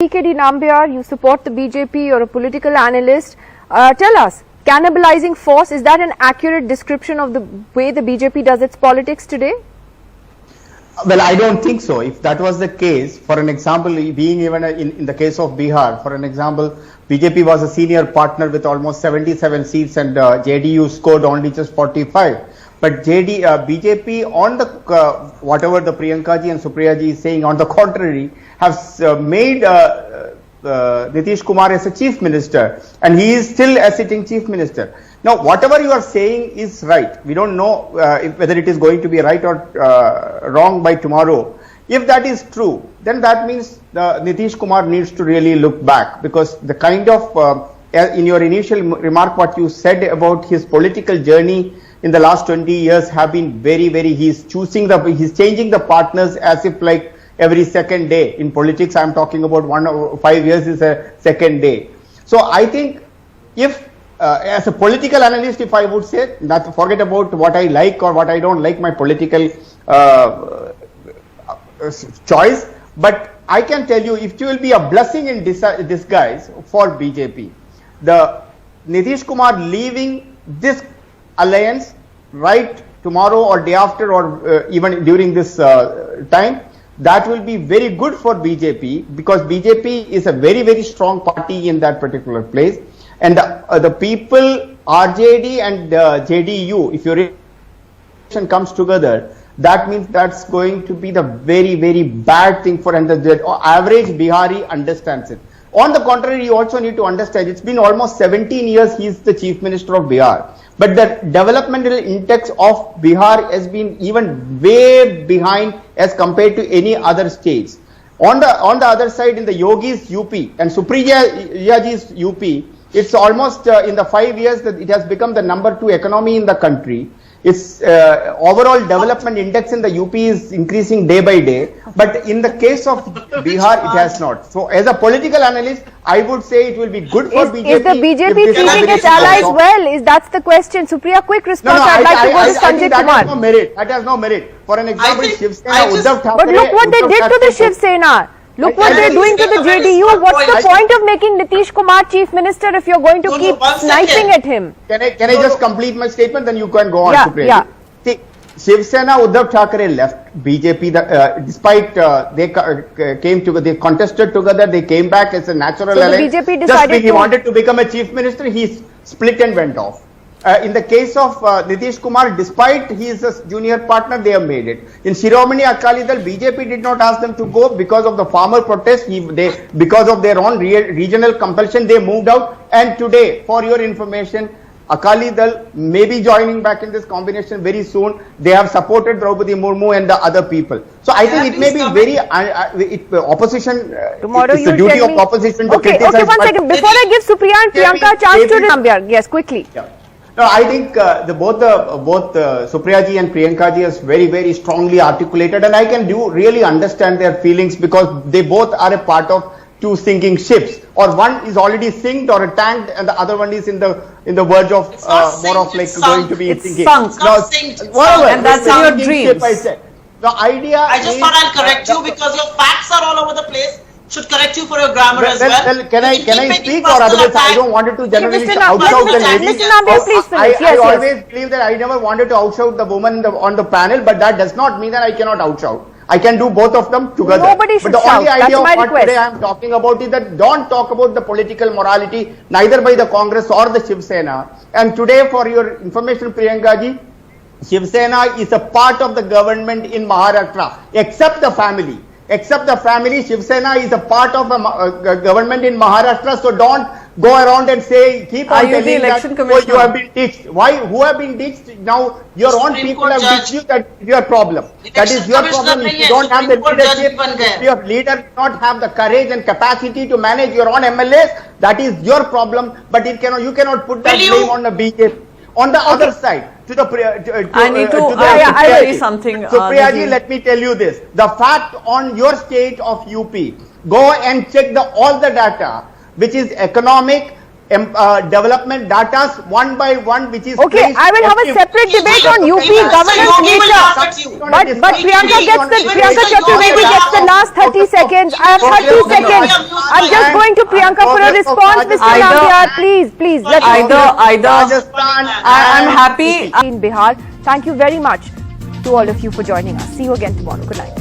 PKD Nambiar, you support the BJP, you're a political analyst. Tell us, cannibalizing force, is that an accurate description of the way the BJP does its politics today? Well, I don't think so. If that was the case, for an example, being even in the case of Bihar, for an example, BJP was a senior partner with almost 77 seats and JDU scored only just 45. But BJP on the, whatever the Priyanka ji and Supriya ji is saying, on the contrary, have made Nitish Kumar as a chief minister, and he is still a sitting chief minister. Now, whatever you are saying is right. We don't know whether it is going to be right or wrong by tomorrow. If that is true, then that means Nitish Kumar needs to really look back, because the kind of, in your initial remark, what you said about his political journey in the last 20 years have been very, he's changing the partners as if like every second day. In politics, I'm talking about 5 years is a second day. So I think if, as a political analyst, if I would say, not forget about what I like or what I don't like, my political choice, but I can tell you, if it will be a blessing in disguise for BJP, the Nitish Kumar leaving this alliance right tomorrow or day after or even during this time, that will be very good for BJP, because BJP is a very strong party in that particular place, and the people, RJD and JDU, if your relation comes together, that means that's going to be the very bad thing for, and the average Bihari understands it. On the contrary, you also need to understand, it's been almost 17 years he is the chief minister of Bihar, but the developmental index of Bihar has been even way behind as compared to any other states. On the other side, in the Yogi's UP and Supriya ji's UP, it's almost in the 5 years that it has become the number 2 economy in the country. Its overall development index in the UP is increasing day by day, but in the case of Bihar, it has not. So, as a political analyst, I would say it will be good for BJP. Is the BJP treating its allies well? That's the question. Supriya, quick response. I'd like to go to Sanjay Kumar. That has no merit. For an example, Shiv Sena, Uddhav Thackeray. But look what they did to the Shiv Sena. Look what they're doing to the JDU. What's the point of making Nitish Kumar chief minister if you're going to keep sniping at him? Can I just complete my statement, then you can go on, Supriya? Yeah. See, Shiv Sena, Uddhav Thackeray left BJP, despite they contested together, they came back as a natural alliance. BJP decided just when he wanted to become a chief minister, he split and went off. In the case of Nitish Kumar, despite he is a junior partner, they have made it. In Shiromani Akali Dal, BJP did not ask them to go because of the farmer protest. Because of their own regional compulsion, they moved out. And today, for your information, Akali Dal may be joining back in this combination very soon. They have supported Draupadi Murmu and the other people. So I think it may be very opposition. Tomorrow it's the duty of opposition to criticize. Okay, 1 second. Before I give Supriya and Priyanka a chance to Nambiar. Yes, quickly. Yeah. No, I think both Supriya ji and Priyanka ji is very strongly articulated, and I can really understand their feelings, because they both are a part of two sinking ships, or one is already sinked or tanked, and the other one is in the verge of more of like going to be sinking. Sunk. And that's your dream. The idea. I just thought I'll correct you because your facts are all over the place. Should correct you for your grammar as well. Well, can I speak, or otherwise I don't want to generally outshout the lady. Mr. Nambiar, please finish. I always believe that I never wanted to outshout the woman on the panel, but that does not mean that I cannot outshout. I can do both of them together. Nobody should shout. But the only idea of what request. today I am talking about is that don't talk about the political morality neither by the Congress or the Shiv Sena. And today, for your information, Priyanka ji, Shiv Sena is a part of the government in Maharashtra, except the family. Except the family, Shiv Sena is a part of a government in Maharashtra, so don't go around and say, keep on telling that you have been ditched. Why? Who have been ditched? Now, your own people have ditched you, that is your problem. That is your problem. If you don't have the leadership, if your leader does not have the courage and capacity to manage your own MLAs, that is your problem, but you cannot put that blame on the BJP. On the other side, to the I'll tell you something. So Priya ji, let me tell you this. The fact on your state of UP, go and check all the data, which is economic, development data one by one, which is okay. I will have a separate debate on UP governance later. But Priyanka Chaturvedi gets the last 30 seconds. I have 30 seconds. going to Priyanka for a response, Mr. Nambiar. Please. Let's Rajasthan. I'm happy. in Bihar. Thank you very much to all of you for joining us. See you again tomorrow. Good night.